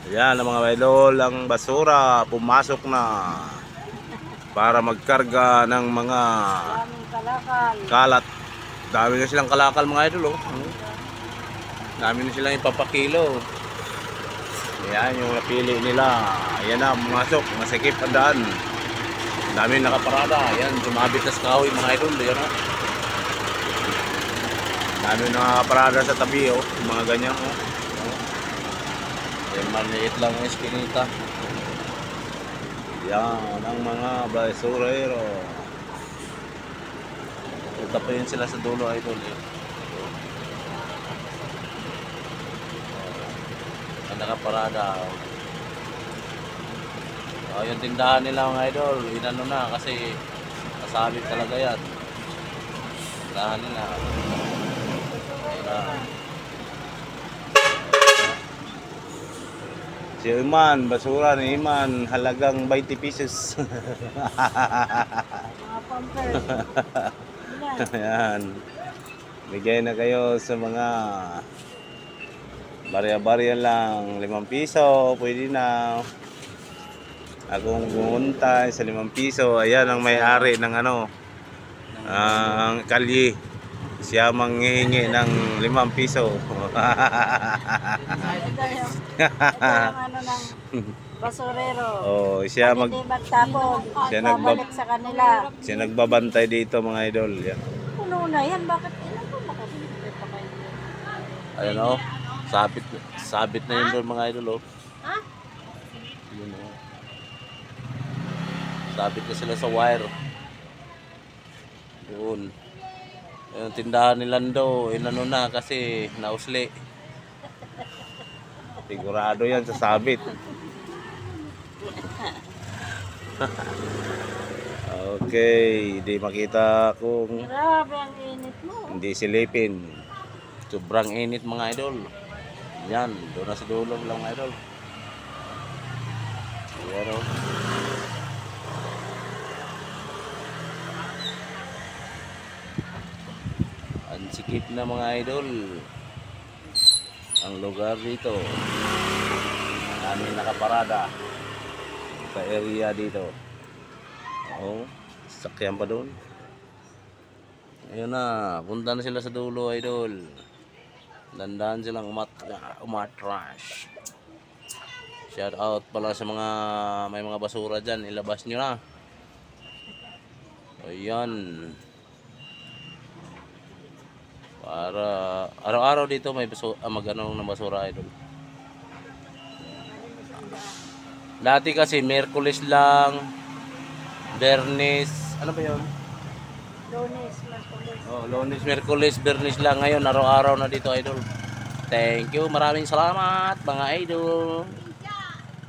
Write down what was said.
Ayan ang mga idol, ang basura pumasok na para magkarga ng mga Daming kalakal. kalat. Dami na silang kalakal mga idol, oh. Dami na silang ipapakilo. Ayan yung napili nila. Ayan na, pumasok, masikip ang daan. Dami nakaparada. Ayan, sumabit na sa kahoy mga idol. Ayan, oh. Dami nakaparada sa tabi, oh. Yung mga ganyan, oh. Ayan, maliit lang ang eskinita. Yan ang mga basurero. Tapayin sila sa dulo idol, eh. Ang nakaparada. Yung tindahan nila mga idol, inano na kasi nasabit talaga yan. Tindahan nila. Si Iman, basura ni Iman, halagang 20 pesos. Mga pampers. Ayan. Bigay na kayo sa mga barya-barya lang. 5 piso, pwede na. Akong pumunta sa 5 piso. Ayan ang may-ari ng ano, ang kalye. Siya manghihingi ng 5 piso. Ito yung ano ng basurero. Oh, siya Hindi magtapon. Babalik sa kanila. siya nagbabantay dito mga idol. Yan. Puno na yan. Bakit ilan po makabili pa kayo? Ayun, oh. Sabit na yun doon mga idol, oh. Ha? Yun, oh. Sabit na sila sa wire. Doon. Yung tindahan ni Lando, inano na kasi nausli. Sigurado yan sa sabit. Okay, hindi makita kung Grabe ang init mo. hindi silipin. Sobrang init mga idol. Yan, doon na sa dulo lang mga idol. Ayan, oh. Ang sikip na mga idol. Ang lugar dito. Dami nakaparada sa area dito. Oh, sakyan pa doon. Ayun na, punta na sila sa dulo idol. Dandan silang umatras. Shout out pala sa mga may mga basura dyan, ilabas nyo na. Ayan. Para araw-araw dito may mag-ano ng basura idol. Dati kasi Miyerkules lang, Bernes, ano ba 'yon? Lunes, Merkulis. Oh, Lunes, Miyerkules, Bernes lang. Ngayon araw-araw na dito idol. Thank you, maraming salamat mga idol.